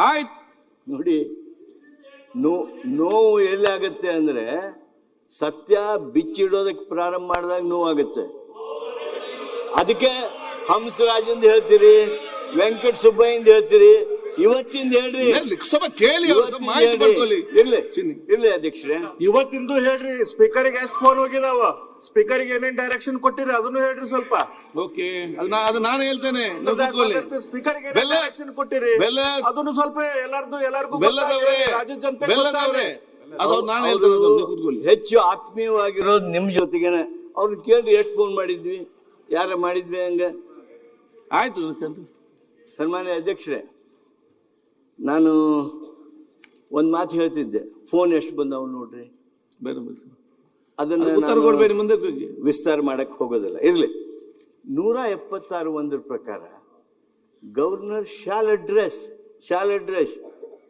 ಆಯ್ತು ನೋಡಿ, ನೋವು ಎಲ್ಲಿ ಆಗುತ್ತೆ ಅಂದ್ರೆ ಸತ್ಯ ಬಿಚ್ಚಿಡೋದಕ್ಕೆ ಪ್ರಾರಂಭ ಮಾಡಿದಾಗ ನೋವಾಗುತ್ತೆ. ಅದಕ್ಕೆ ಹಂಸರಾಜಂದ ಹೇಳ್ತೀರಿ, ವೆಂಕಟ ಸುಬ್ಬಯ್ಯಂದ ಹೇಳ್ತೀರಿ, ಇವತ್ತಿಂದ ಹೇಳ್ರಿ. ಕೇಳಿ ಇರ್ಲಿ ಅಧ್ಯಕ್ಷರೇ, ಇವತ್ತಿಂದು ಹೇಳ್ರಿ. ಸ್ಪೀಕರ್ಗೆ ಎಷ್ಟು ಫೋನ್ ಹೋಗಿದಾವ, ಸ್ಪೀಕರ್ಗೆ ಏನೇನ್ ಡೈರೆಕ್ಷನ್ ಕೊಟ್ಟಿರಿ ಅದನ್ನು ಹೇಳ್ರಿ ಸ್ವಲ್ಪ. ಓಕೆ, ಅದು ನಾನು ಹೇಳ್ತೇನೆ. ಸ್ಪೀಕರ್ಗೆ ಡೈರೆಕ್ಷನ್ ಕೊಟ್ಟಿರಿ ಅದನ್ನು ಸ್ವಲ್ಪ ಎಲ್ಲರಿಗೂ ರಾಜ್ಯ ಜನತೆ ಹೆಚ್ಚು ಆತ್ಮೀಯವಾಗಿರೋದು ನಿಮ್ ಜೊತೆಗೇನೆ. ಅವ್ರನ್ನ ಕೇಳ್ರಿ, ಎಷ್ಟು ಫೋನ್ ಮಾಡಿದ್ವಿ, ಯಾರ ಮಾಡಿದ್ವಿ ಹಂಗ. ಆಯ್ತು ಸನ್ಮಾನ್ಯ ಅಧ್ಯಕ್ಷರೇ, ನಾನು ಒಂದ್ ಮಾತು ಹೇಳ್ತಿದ್ದೆ, ಫೋನ್ ಎಷ್ಟು ಬಂದವ್ ನೋಡ್ರಿ. ಅದನ್ನ ಮುಂದೆ ವಿಸ್ತಾರ ಮಾಡಕ್ ಹೋಗೋದಿಲ್ಲ. ಇರ್ಲಿ, 176 ಒಂದ್ರ ಪ್ರಕಾರ governor shall address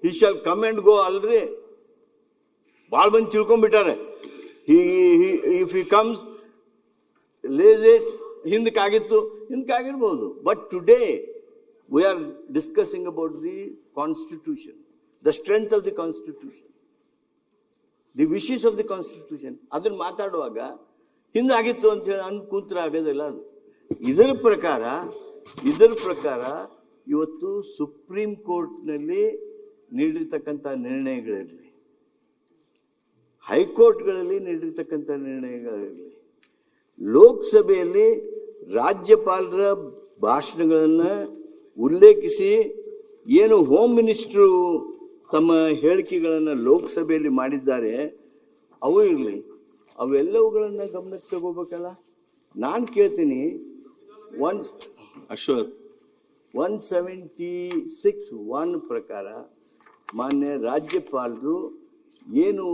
he shall come and go ಅಲ್ರಿ. ಬಾಳ್ ಬಂದು ತಿಳ್ಕೊಂಡ್ಬಿಟ್ಟಾರೆ. If he comes lays it, ಹಿಂದಕ್ಕಾಗಿರ್ಬೋದು. But today we are discussing about the constitution, the strength of the constitution, the wishes of the constitution. ಅದನ್ನ ಮಾತಾಡುವಾಗ ಹಿಂದಾಗಿತ್ತು ಅಂತ ಹೇಳಿ ಕೂತ್ರ ಆಗೋದಿಲ್ಲ. ಅದು ಇದರ ಪ್ರಕಾರ ಇವತ್ತು ಸುಪ್ರೀಂ ಕೋರ್ಟ್ನಲ್ಲಿ ನೀಡಿರ್ತಕ್ಕಂಥ ನಿರ್ಣಯಗಳಿರಲಿ, ಹೈಕೋರ್ಟ್ಗಳಲ್ಲಿ ನೀಡಿರ್ತಕ್ಕಂಥ ನಿರ್ಣಯಗಳಿರಲಿ, ಲೋಕಸಭೆಯಲ್ಲಿ ರಾಜ್ಯಪಾಲರ ಭಾಷಣಗಳನ್ನ ಉಲ್ಲೇಖಿಸಿ ಏನು ಹೋಮ್ ಮಿನಿಸ್ಟ್ರು ತಮ್ಮ ಹೇಳಿಕೆಗಳನ್ನು ಲೋಕಸಭೆಯಲ್ಲಿ ಮಾಡಿದ್ದಾರೆ, ಅವು ಇರಲಿ, ಅವೆಲ್ಲವುಗಳನ್ನ ಗಮನಕ್ಕೆ ತಗೋಬೇಕಲ್ಲ. ನಾನು ಕೇಳ್ತೀನಿ, 176(1) ಪ್ರಕಾರ ಮಾನ್ಯ ರಾಜ್ಯಪಾಲರು ಏನು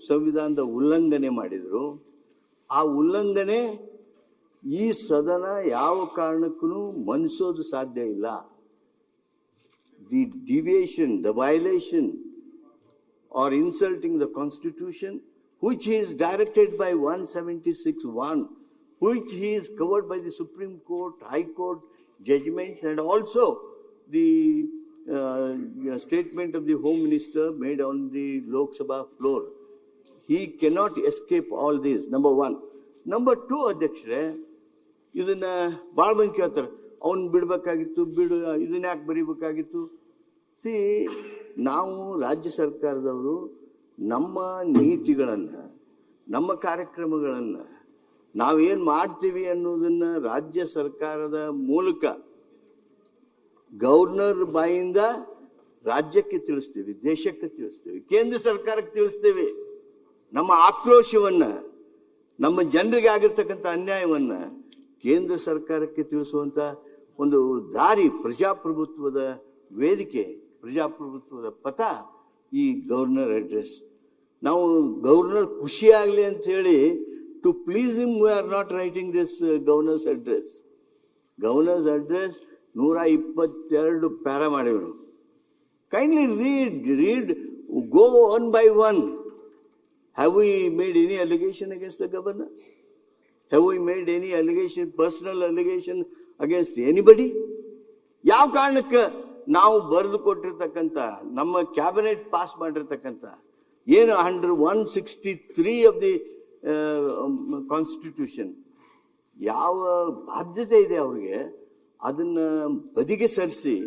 ಸಂವಿಧಾನದ ಉಲ್ಲಂಘನೆ ಮಾಡಿದ್ರು, ಆ ಉಲ್ಲಂಘನೆ ಈ ಸದನ ಯಾವ ಕಾರಣಕ್ಕೂ ಮನ್ನಿಸೋದು ಸಾಧ್ಯ ಇಲ್ಲ. The deviation, the violation or insulting the constitution, which is directed by 176(1), which is covered by the Supreme Court, High Court judgments, and also the statement of the Home Minister made on the Lok Sabha floor. He cannot escape all this, number one. Number two, ಅಧ್ಯಕ್ಷರೇ, ಇದನ್ನ ಭಾಳ ಮಂದಿ ಕೇಳ್ತಾರೆ, ಅವ್ನು ಬಿಡ್ಬೇಕಾಗಿತ್ತು, ಇದನ್ನ ಯಾಕೆ ಬರೀಬೇಕಾಗಿತ್ತು. ನಾವು ರಾಜ್ಯ ಸರ್ಕಾರದವರು ನಮ್ಮ ನೀತಿಗಳನ್ನು, ನಮ್ಮ ಕಾರ್ಯಕ್ರಮಗಳನ್ನು ನಾವೇನು ಮಾಡ್ತೀವಿ ಅನ್ನೋದನ್ನ ರಾಜ್ಯ ಸರ್ಕಾರದ ಮೂಲಕ ಗವರ್ನರ್ ಬಾಯಿಂದ ರಾಜ್ಯಕ್ಕೆ ತಿಳಿಸ್ತೀವಿ, ದೇಶಕ್ಕೆ ತಿಳಿಸ್ತೀವಿ, ಕೇಂದ್ರ ಸರ್ಕಾರಕ್ಕೆ ತಿಳಿಸ್ತೀವಿ. ನಮ್ಮ ಆಕ್ರೋಶವನ್ನ, ನಮ್ಮ ಜನರಿಗೆ ಆಗಿರ್ತಕ್ಕಂಥ ಅನ್ಯಾಯವನ್ನ ಕೇಂದ್ರ ಸರ್ಕಾರಕ್ಕೆ ತಿಳಿಸುವಂತ ಒಂದು ದಾರಿ, ಪ್ರಜಾಪ್ರಭುತ್ವದ ವೇದಿಕೆ, ಪ್ರಜಾಪ್ರಭುತ್ವದ ಪಥ ಈ ಗವರ್ನರ್ ಅಡ್ರೆಸ್. ನಾವು ಗವರ್ನರ್ ಖುಷಿಯಾಗಲಿ ಅಂತ ಹೇಳಿ, to please him we are not writing this governor's address. 122 para ಮಾಡಿದ್ರು. Kindly read, go one by one. Have we made any allegation against the governor? Have we made any allegation, personal allegation against anybody? ಯಾವ ಕಾರಣಕ್ಕೆ ನಾವು ಬರೆದು ಕೊಟ್ಟಿರ್ತಕ್ಕಂಥ, ನಮ್ಮ cabinet pass ಮಾಡಿರ್ತಕ್ಕಂಥ ಏನು under 163 of the constitution ಯಾವ ಬಾಧ್ಯತೆ ಇದೆ ಅವ್ರಿಗೆ, ಅದನ್ನ ಬದಿಗೆ ಸರಿಸಿ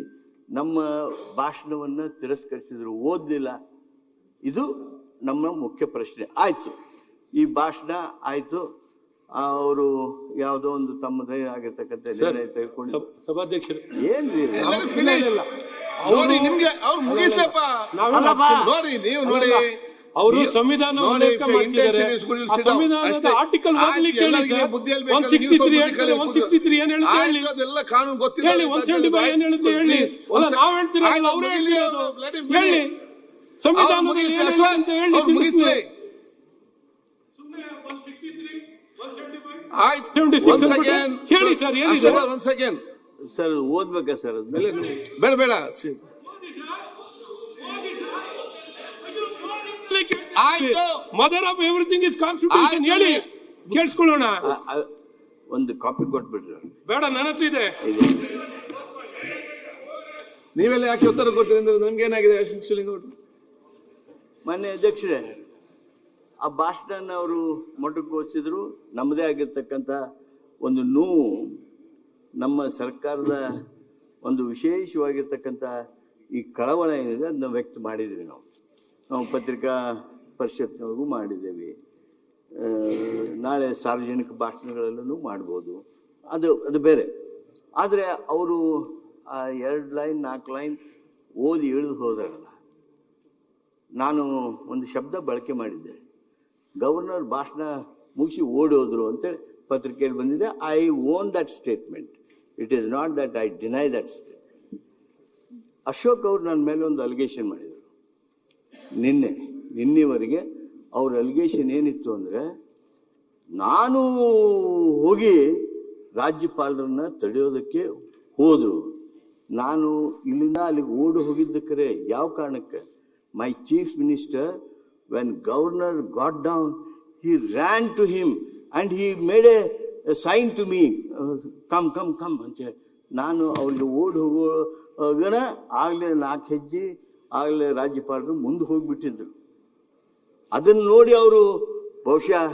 ನಮ್ಮ ಭಾಷಣವನ್ನು ತಿರಸ್ಕರಿಸಿದ್ರು, ಓದಲಿಲ್ಲ. ಇದು ನಮ್ಮ ಮುಖ್ಯ ಪ್ರಶ್ನೆ. ಆಯ್ತು, ಈ ಭಾಷಣ ಆಯ್ತು, ಅವರು ಯಾವುದೋ ಒಂದು ತಮ್ಮದೇ ಆಗಿರ್ತಕ್ಕಂಥ ನಿರ್ಣಯ ತೆಗೆದುಕೊಂಡು ಸಭಾಧ್ಯಕ್ಷರು ಏನ್ರಿ ನೋಡಿ, ನಿಮ್ಗೆ ಅವ್ರು ಮುಗಿಸ್ಲಪ್ಪ ನೋಡಿ, ನೀವು ನೋಡಿ ಅವರು ಸಂವಿಧಾನ ಉಲ್ಲೇಖ ಮಾಡ್ತಿದ್ದಾರೆ. ಸಂವಿಧಾನದ ಆರ್ಟಿಕಲ್ ಓದಲಿಕ್ಕೆ ಹೇಳಿ ಸರ್. 163 ಹೇಳ್ತಾರೆ, 163 ಏನ್ ಹೇಳುತ್ತೆ ಹೇಳಿ, ಅದೆಲ್ಲ ಕಾನೂನು ಗೊತ್ತಿಲ್ಲ. ಹೇಳಿ 175 ಏನ್ ಹೇಳುತ್ತೆ ಹೇಳಿ. ಅಲ್ಲ, ನಾವು ಹೇಳ್ತಿರೋದು ಅವರೇ ಹೇಳ್ತಿರೋದು. ಹೇಳಿ ಸಂವಿಧಾನದಲ್ಲಿ ಏನು ಹೇಳುತ್ತೆ ಅಂತ ಹೇಳಿ, ತಿಳಿಸ್ಲಿ. ಹೇಳಿ ಸರ್, ಏನಿದೆ ಸರ್, ಓದ್ಬೇಕಾ ಸರ್? ಬೇಡ ಬೇಡ, mother of everything is constitution. ಹೇಳಿ, ಕೇಳಿಸ್ಕೊಳ್ಳೋಣ. ಒಂದು ಕಾಪಿ ಕೊಟ್ಬಿಡ್ರಿ. ಬೇಡ, ನನ್ನ ಹತ್ರ ಇದೆ. ನೀವೆಲ್ಲ ಯಾಕೆ ಉತ್ತರ ಕೊಡ್ತೀರಿ ಅಂದ್ರೆ ನಮ್ಗೆ ಏನಾಗಿದೆ ಶಿವಲಿಂಗೌಡ್ರು? ಮಾನ್ಯ ಅಧ್ಯಕ್ಷರೇ, ಆ ಭಾಷಣ ಅವರು ಮೊಟಕುಗೊಳಿಸಿದ್ರು. ನಮ್ಮದೇ ಆಗಿರ್ತಕ್ಕಂಥ ಒಂದು ನೋವು, ನಮ್ಮ ಸರ್ಕಾರದ ಒಂದು ವಿಶೇಷವಾಗಿರ್ತಕ್ಕಂಥ ಈ ಕಳವಳ ಏನಿದೆ ಅದನ್ನ ವ್ಯಕ್ತ ಮಾಡಿದ್ವಿ. ನಾವು ಪತ್ರಿಕಾ ಪರಿಷತ್ನವ್ರಿಗೂ ಮಾಡಿದ್ದೇವೆ. ನಾಳೆ ಸಾರ್ವಜನಿಕ ಭಾಷಣಗಳಲ್ಲೂ ಮಾಡ್ಬೋದು, ಅದು ಬೇರೆ. ಆದರೆ ಅವರು ಆ 2 ಲೈನ್ 4 ಲೈನ್ ಓದಿ ಇಳಿದು ಹೋದ್ರಲ್ಲ, ನಾನು ಒಂದು ಶಬ್ದ ಬಳಕೆ ಮಾಡಿದ್ದೆ, ಗವರ್ನರ್ ಭಾಷಣ ಮುಗಿಸಿ ಓಡೋದ್ರು ಅಂತೇಳಿ ಪತ್ರಿಕೆಯಲ್ಲಿ ಬಂದಿದೆ. I own that statement. It is not that I deny that statement. Ashok ಅವರು ನನ್ನ ಮೇಲೆ ಒಂದು ಅಲಿಗೇಷನ್ ಮಾಡಿದರು. ನಿನ್ನೆವರೆಗೆ ಅವ್ರ ಅಲಿಗೇಷನ್ ಏನಿತ್ತು ಅಂದರೆ, ನಾನು ಹೋಗಿ ರಾಜ್ಯಪಾಲರನ್ನ ತಡೆಯೋದಕ್ಕೆ ಹೋದರು, ನಾನು ಇಲ್ಲಿಂದ ಅಲ್ಲಿಗೆ ಓಡಿ ಹೋಗಿದ್ದಕ್ಕರೆ ಯಾವ ಕಾರಣಕ್ಕೆ? ಮೈ chief minister, when governor got down, he ran to him and he made a sign to me, come ಅಂತೇಳಿ. ನಾನು ಅವ್ರಿಗೆ ಓಡಿ ಹೋಗೋಣ ಆಗಲೇ 4 ಹೆಜ್ಜೆ ಆಗಲೇ ರಾಜ್ಯಪಾಲರು ಮುಂದೆ ಹೋಗಿಬಿಟ್ಟಿದ್ರು. ಅದನ್ನು ನೋಡಿ ಅವರು ಬಹುಶಃ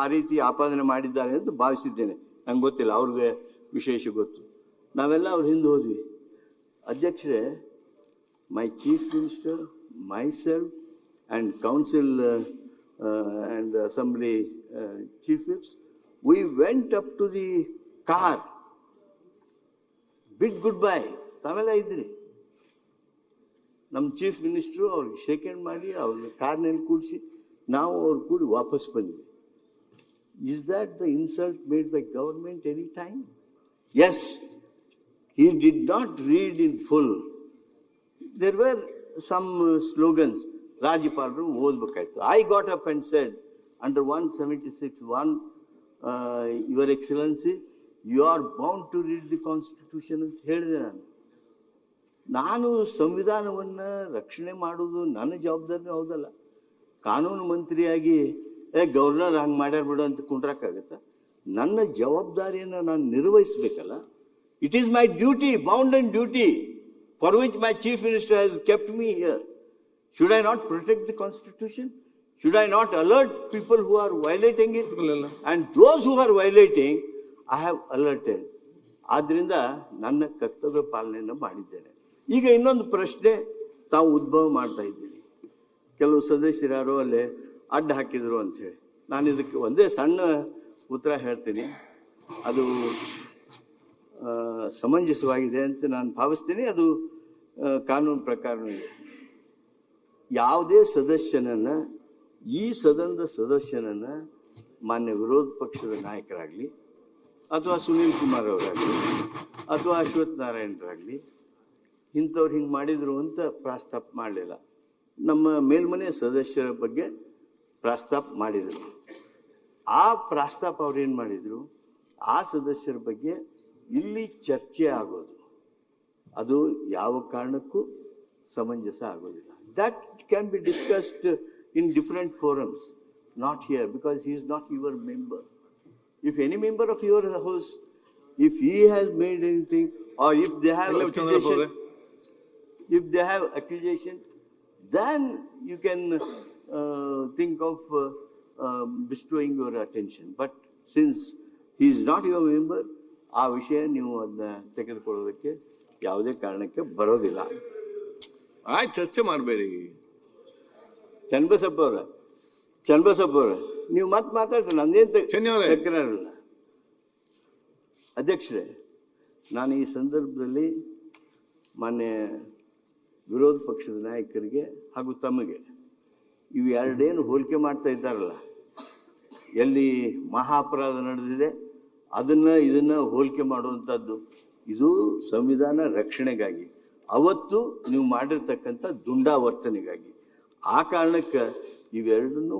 ಆ ರೀತಿ ಆಪಾದನೆ ಮಾಡಿದ್ದಾರೆ ಅಂತ ಭಾವಿಸಿದ್ದೇನೆ. ನಂಗೆ ಗೊತ್ತಿಲ್ಲ, ಅವ್ರಿಗೆ ವಿಶೇಷ ಗೊತ್ತು. ನಾವೆಲ್ಲ ಅವ್ರ ಹಿಂದೆ ಹೋದ್ವಿ. ಅಧ್ಯಕ್ಷರೇ, ಮೈ chief minister, myself and council and assembly chief whips, we went up to the car, bid goodbye. ತಾವೆಲ್ಲ ಇದ್ರಿ. ನಮ್ಮ ಚೀಫ್ ಮಿನಿಸ್ಟ್ರು ಅವ್ರಿಗೆ ಶೇಕ್ ಹ್ಯಾಂಡ್ ಮಾಡಿ ಅವ್ರಿಗೆ ಕಾರ್ನಲ್ಲಿ ಕೂಡಿಸಿ ನಾವು ಅವ್ರು ಕೂಡಿ ವಾಪಸ್ ಬಂದ್ವಿ. Is that the insult made by government any time? Yes, he did not read in full. There were some slogans ರಾಜ್ಯಪಾಲರು ಓದ್ಬೇಕಾಯ್ತು. I got up and said, under 176(1), Your Excellency, you are bound to read the Constitution ಅಂತ ಹೇಳಿದೆ. ನಾನು ಸಂವಿಧಾನವನ್ನು ರಕ್ಷಣೆ ಮಾಡೋದು ನನ್ನ ಜವಾಬ್ದಾರಿ ಹೌದಲ್ಲ. ಕಾನೂನು ಮಂತ್ರಿಯಾಗಿ ಗವರ್ನರ್ ಹಂಗೆ ಮಾಡ್ಯಾರ ಬಿಡು ಅಂತ ಕುಂಡ್ರಕ್ಕಾಗತ್ತಾ? ನನ್ನ ಜವಾಬ್ದಾರಿಯನ್ನು ನಾನು ನಿರ್ವಹಿಸಬೇಕಲ್ಲ. It is my duty, bound and duty, for which my chief minister has kept me here. Should I not protect the Constitution? Should I not alert people who are violating it? And those who are violating, I have alerted. ಆದ್ರಿಂದ ನನ್ನ ಕರ್ತವ್ಯ ಪಾಲನೆಯನ್ನು ಮಾಡಿದ್ದೇನೆ. ಈಗ ಇನ್ನೊಂದು ಪ್ರಶ್ನೆ ತಾವು ಉದ್ಭವ ಮಾಡ್ತಾ ಇದ್ದೀರಿ. ಕೆಲವು ಸದಸ್ಯರು ಅಲ್ಲೇ ಅಡ್ಡ ಹಾಕಿದ್ರು ಅಂತ ಹೇಳಿ. ನಾನು ಇದಕ್ಕೆ ಒಂದೇ ಸಣ್ಣ ಉತ್ತರ ಹೇಳ್ತೀನಿ. ಅದು ಸಮಂಜಸವಾಗಿದೆ ಅಂತ ನಾನು ಭಾವಿಸ್ತೀನಿ. ಅದು ಕಾನೂನು ಪ್ರಕಾರನೂ ಇದೆ. ಯಾವುದೇ ಸದಸ್ಯನನ್ನು, ಈ ಸದನದ ಸದಸ್ಯನನ್ನು ಮಾನ್ಯ ವಿರೋಧ ಪಕ್ಷದ ನಾಯಕರಾಗಲಿ ಅಥವಾ ಸುನೀಲ್ ಕುಮಾರ್ ಅವರಾಗಲಿ ಅಥವಾ ಅಶ್ವಥ್ ನಾರಾಯಣರಾಗಲಿ ಇಂಥವ್ರು ಹಿಂಗೆ ಮಾಡಿದ್ರು ಅಂತ ಪ್ರಸ್ತಾಪ ಮಾಡಲಿಲ್ಲ. ನಮ್ಮ ಮೇಲ್ಮನೆ ಸದಸ್ಯರ ಬಗ್ಗೆ ಪ್ರಸ್ತಾಪ ಮಾಡಿದರು. ಆ ಪ್ರಸ್ತಾಪ ಅವ್ರೇನು ಮಾಡಿದರು, ಆ ಸದಸ್ಯರ ಬಗ್ಗೆ ಇಲ್ಲಿ ಚರ್ಚೆ ಆಗೋದು ಅದು ಯಾವ ಕಾರಣಕ್ಕೂ ಸಮಂಜಸ ಆಗೋದಿಲ್ಲ. That can be discussed in different forums, not here, because he is not your member. If any member of your house, if he has made anything or if they have accusation, then you can think of bestowing your attention. But since he is not your member, ಆ ವಿಷಯ ನೀವು ಅದನ್ನ ತೆಗೆದುಕೊಳ್ಳೋದಕ್ಕೆ ಯಾವುದೇ ಕಾರಣಕ್ಕೆ ಬರೋದಿಲ್ಲ. ಆಯ್ತು, ಚರ್ಚೆ ಮಾಡಬೇಡಿ. ಚನ್ನಬಸಪ್ಪ ಅವರ ನೀವು ಮತ್ತೆ ಮಾತಾಡ್ರಿ, ನಂದೇನು ಅಧ್ಯಕ್ಷರೇ. ನಾನು ಈ ಸಂದರ್ಭದಲ್ಲಿ ಮಾನ್ಯ ವಿರೋಧ ಪಕ್ಷದ ನಾಯಕರಿಗೆ ಹಾಗೂ ತಮಗೆ ಇವು ಎರಡೇನು ಹೋಲಿಕೆ ಮಾಡ್ತಾ ಇದ್ದಾರಲ್ಲ, ಎಲ್ಲಿ ಮಹಾ ಅಪರಾಧ ನಡೆದಿದೆ ಇದನ್ನ ಹೋಲಿಕೆ ಮಾಡುವಂಥದ್ದು, ಇದು ಸಂವಿಧಾನ ರಕ್ಷಣೆಗಾಗಿ, ಅವತ್ತು ನೀವು ಮಾಡಿರ್ತಕ್ಕಂಥ ದುಂಡಾವರ್ತನೆಗಾಗಿ. ಆ ಕಾರಣಕ್ಕೆ ಇವೆರಡನ್ನೂ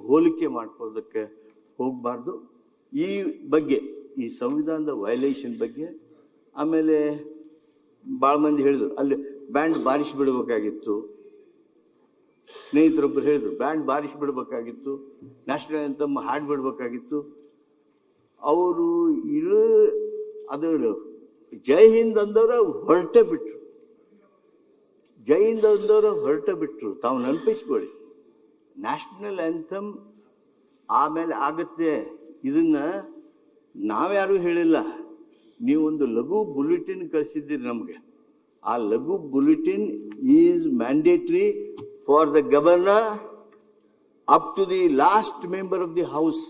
ಹೋಲಿಕೆ ಮಾಡ್ಕೊಳ್ಳೋದಕ್ಕೆ ಹೋಗಬಾರ್ದು. ಈ ಬಗ್ಗೆ, ಈ ಸಂವಿಧಾನದ ವೈಲೇಷನ್ ಬಗ್ಗೆ, ಆಮೇಲೆ ಭಾಳ ಮಂದಿ ಹೇಳಿದ್ರು ಅಲ್ಲಿ ಬ್ಯಾಂಡ್ ಬಾರಿಸಿಬಿಡ್ಬೇಕಾಗಿತ್ತು. ಸ್ನೇಹಿತರೊಬ್ಬರು ಹೇಳಿದ್ರು ಬ್ಯಾಂಡ್ ಬಾರಿಸಿಬಿಡ್ಬೇಕಾಗಿತ್ತು, ನ್ಯಾಷನಲ್ ಆಂಥಮ್ ಹಾಡ್ಬಿಡ್ಬೇಕಾಗಿತ್ತು. ಅವರು ಅದು ಜೈ ಹಿಂದ್ ಅಂದವ್ರ ಹೊರಟೇ ಬಿಟ್ರು. ಜೈಲಿಂದವರು ಹೊರಟ ಬಿಟ್ರು. ತಾವು ನೆನಪಿಸ್ಕೊಳ್ಳಿ, ನ್ಯಾಷನಲ್ ಆಂಥಮ್ ಆಮೇಲೆ ಆಗುತ್ತೆ. ಇದನ್ನ ನಾವ್ಯಾರೂ ಹೇಳಿಲ್ಲ. ನೀವೊಂದು ಲಘು ಬುಲೆಟಿನ್ ಕಳಿಸಿದ್ದೀರಿ ನಮಗೆ. ಆ ಲಘು bulletin is mandatory for the governor up to the last member of the house,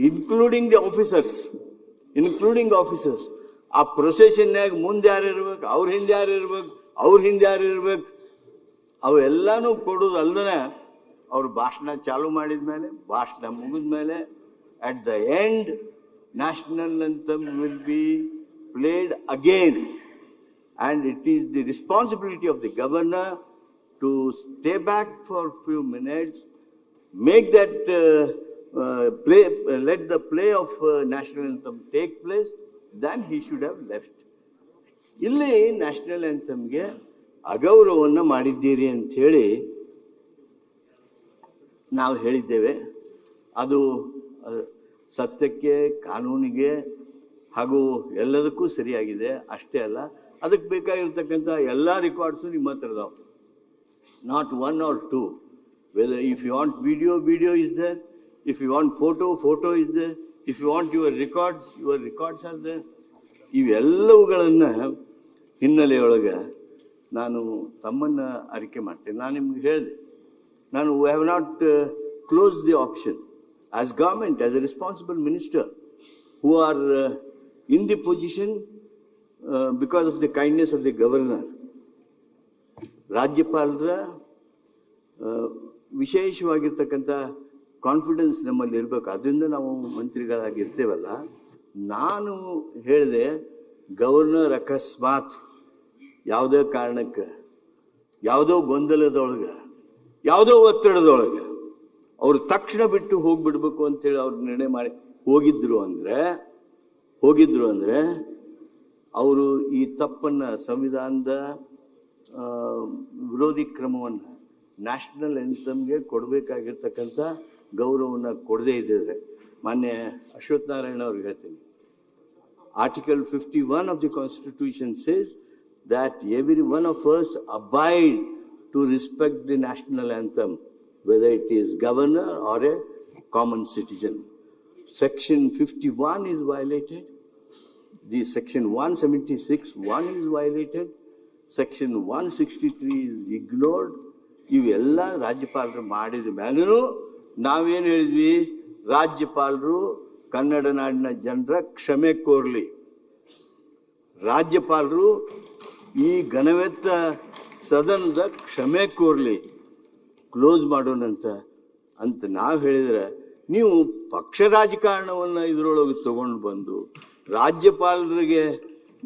including the officers. ಆ ಪ್ರೊಸೆಷನ್ನಾಗ ಮುಂದೆ ಯಾರು ಇರ್ಬೇಕು, ಅವ್ರ ಹಿಂದೆ ಯಾರು ಇರ್ಬೇಕು, ಅವ್ರ ಹಿಂದೆ ಯಾರು ಇರ್ಬೇಕು, ಅವೆಲ್ಲಾನು ಕೊಡೋದು ಅಲ್ಲದೆ ಅವ್ರು ಭಾಷಣ ಚಾಲು ಮಾಡಿದ್ಮೇಲೆ, ಭಾಷಣ ಮುಗಿದ್ಮೇಲೆ, at the end, national anthem will be played again. And it is the responsibility of the governor to stay back for a few minutes, make that let the play of national anthem take place, then he should have left. ಇಲ್ಲಿ national ಆಂಥಮ್ಗೆ ಅಗೌರವವನ್ನು ಮಾಡಿದ್ದೀರಿ ಅಂತ ಹೇಳಿ ನಾವು ಹೇಳಿದ್ದೇವೆ. ಅದು ಸತ್ಯಕ್ಕೆ, ಕಾನೂನಿಗೆ ಹಾಗೂ ಎಲ್ಲದಕ್ಕೂ ಸರಿಯಾಗಿದೆ. ಅಷ್ಟೇ ಅಲ್ಲ, ಅದಕ್ಕೆ ಬೇಕಾಗಿರ್ತಕ್ಕಂಥ ಎಲ್ಲ ರೆಕಾರ್ಡ್ಸು ನಿಮ್ಮ ಹತ್ರ ಇದಾವೆ. Not one or two. Whether if you want video is there, if you want photo is there, if you want your records are there. ಇವೆಲ್ಲವುಗಳನ್ನು ಹಿನ್ನೆಲೆಯೊಳಗೆ ನಾನು ತಮ್ಮನ್ನು ಅರಿಕೆ ಮಾಡ್ತೇನೆ. ನಾನು ನಿಮ್ಗೆ ಹೇಳಿದೆ, ನಾನು we have not close the option. As government, as a responsible minister, who are in the position because of the kindness of the governor, ರಾಜ್ಯಪಾಲರ ವಿಶೇಷವಾಗಿರ್ತಕ್ಕಂಥ ಕಾನ್ಫಿಡೆನ್ಸ್ ನಮ್ಮಲ್ಲಿ ಇರಬೇಕು. ಅದರಿಂದ ನಾವು ಮಂತ್ರಿಗಳಾಗಿರ್ತೇವಲ್ಲ. ನಾನು ಹೇಳಿದೆ, ಗವರ್ನರ್ ಅಕಸ್ಮಾತ್ ಯಾವುದೇ ಕಾರಣಕ್ಕೆ, ಯಾವುದೋ ಗೊಂದಲದೊಳಗೆ, ಯಾವುದೋ ಒತ್ತಡದೊಳಗೆ ಅವ್ರು ತಕ್ಷಣ ಬಿಟ್ಟು ಹೋಗ್ಬಿಡ್ಬೇಕು ಅಂತೇಳಿ ಅವ್ರು ನಿರ್ಣಯ ಮಾಡಿ ಹೋಗಿದ್ರು ಅಂದ್ರೆ ಅವರು ಈ ತಪ್ಪನ್ನು, ಸಂವಿಧಾನದ ವಿರೋಧಿ ಕ್ರಮವನ್ನು ನ್ಯಾಷನಲ್ ಆಂಥಮ್ಗೆ ಕೊಡಬೇಕಾಗಿರ್ತಕ್ಕಂಥ ಗೌರವವನ್ನು ಕೊಡದೇ ಇದ್ದಿದ್ರೆ, ಮಾನ್ಯ ಅಶ್ವಥ್ ನಾರಾಯಣ ಅವ್ರಿಗೆ ಹೇಳ್ತೀನಿ, Article 51 of the Constitution says that every one of us abide to respect the national anthem, whether it is governor or a common citizen. Section 51 is violated. The section 176(1) is violated. Section 163 is ignored. ಇವೆಲ್ಲ ರಾಜ್ಯಪಾಲರು ಮಾಡಿದ ಮೇಲೂ ನಾವೇನು ಹೇಳಿದ್ವಿ, ರಾಜ್ಯಪಾಲರು ಕನ್ನಡ ನಾಡಿನ ಜನರ ಕ್ಷಮೆ ಕೋರ್ಲಿ, ರಾಜ್ಯಪಾಲರು ಈ ಘನವೆತ್ತ ಸದನದ ಕ್ಷಮೆ ಕೋರ್ಲಿ, ಕ್ಲೋಸ್ ಮಾಡೋಣಂತ ನಾವು ಹೇಳಿದ್ರೆ, ನೀವು ಪಕ್ಷ ರಾಜಕಾರಣವನ್ನು ಇದರೊಳಗೆ ತಗೊಂಡು ಬಂದು ರಾಜ್ಯಪಾಲರಿಗೆ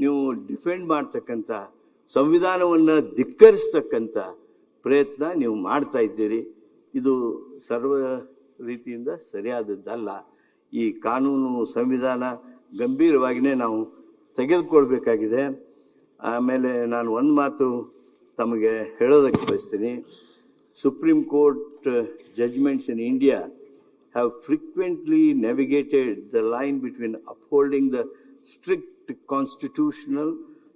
ನೀವು ಡಿಫೆಂಡ್ ಮಾಡ್ತಕ್ಕಂಥ, ಸಂವಿಧಾನವನ್ನು ಧಿಕ್ಕರಿಸ್ತಕ್ಕಂಥ ಪ್ರಯತ್ನ ನೀವು ಮಾಡ್ತಾ ಇದ್ದೀರಿ. ಇದು ಸರ್ವ ರೀತಿಯಿಂದ ಸರಿಯಾದದ್ದಲ್ಲ. ಈ ಕಾನೂನು, ಸಂವಿಧಾನ ಗಂಭೀರವಾಗಿಯೇ ನಾವು ತೆಗೆದುಕೊಳ್ಬೇಕಾಗಿದೆ. ಆಮೇಲೆ ನಾನು ಒಂದು ಮಾತು ತಮಗೆ ಹೇಳೋದಕ್ಕೆ ಬಯಸ್ತೀನಿ. Supreme Court judgments in India have frequently navigated the line between upholding the strict constitutional,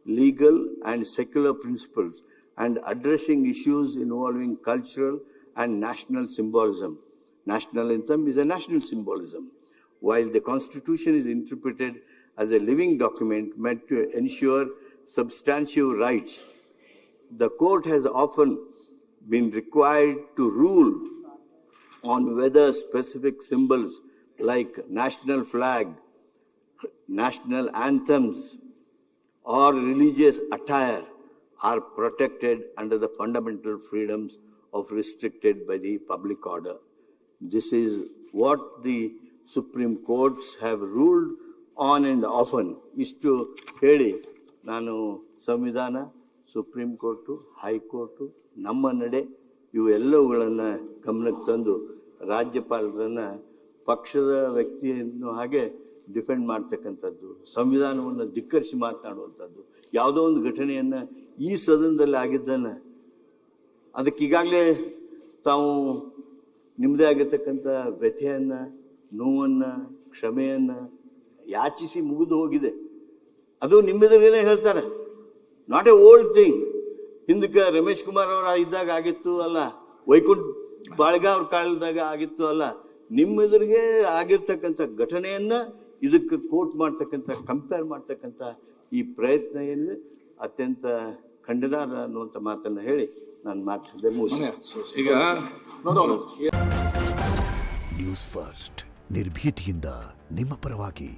legal and secular principles and addressing issues involving cultural and national symbolism. National anthem is a national symbolism, while the Constitution is interpreted as a living document meant to ensure substantive rights. The court has often been required to rule on whether specific symbols like national flag, national anthems, or religious attire are protected under the fundamental freedoms of restricted by the public order. This is what the Supreme Courts have ruled on and often. Istu heli ನಾನು ಸಂವಿಧಾನ, supreme court, high court, ನಮ್ಮ ನಡೆ ಇವೆಲ್ಲವುಗಳನ್ನು ಗಮನಕ್ಕೆ ತಂದು ರಾಜ್ಯಪಾಲರನ್ನು ಪಕ್ಷದ ವ್ಯಕ್ತಿಯನ್ನು ಹಾಗೆ ಡಿಫೆಂಡ್ ಮಾಡ್ತಕ್ಕಂಥದ್ದು, ಸಂವಿಧಾನವನ್ನು ಧಿಕ್ಕರಿಸಿ ಮಾತನಾಡುವಂಥದ್ದು, ಯಾವುದೋ ಒಂದು ಘಟನೆಯನ್ನು ಈ ಸದನದಲ್ಲಿ ಆಗಿದ್ದನ್ನು ಅದಕ್ಕೀಗಾಗಲೇ ತಾವು ನಿಮ್ಮದೇ ಆಗಿರ್ತಕ್ಕಂಥ ವ್ಯಥೆಯನ್ನು, ನೋವನ್ನು, ಕ್ಷಮೆಯನ್ನು ಯಾಚಿಸಿ ಮುಗಿದು ಹೋಗಿದೆ. ಅದು ನಿಮ್ಮೆದುರಿಗೇನೆ ಹೇಳ್ತಾರೆ. Not A old thing. ಹಿಂದಕ್ಕೆ ರಮೇಶ್ ಕುಮಾರ್ ಅವರ ಇದ್ದಾಗ ಆಗಿತ್ತು ಅಲ್ಲ, ವೈಕುಂಠ ಬಾಳ್ಗ ಅವ್ರ ಕಾಲದಾಗ ಆಗಿತ್ತು ಅಲ್ಲ. ನಿಮ್ಮ ಎದುರಿಗೆ ಆಗಿರ್ತಕ್ಕಂಥ ಘಟನೆಯನ್ನ ಇದಕ್ಕೆ ಕೋಟ್ ಮಾಡ್ತಕ್ಕಂಥ, ಕಂಪೇರ್ ಮಾಡ್ತಕ್ಕಂಥ ಈ ಪ್ರಯತ್ನ ಏನು ಅತ್ಯಂತ ಖಂಡನಾರ್ಹ ಅನ್ನುವಂಥ ಮಾತನ್ನ ಹೇಳಿ ನಾನು ಮಾತಾಡಿದೆ ಮುಗಿಸ್ತೇನೆ. ಈಗ ನ್ಯೂಸ್ ಫಸ್ಟ್ ನಿರ್ಭೀತಿಯಿಂದ ನಿಮ್ಮ ಪರವಾಗಿ.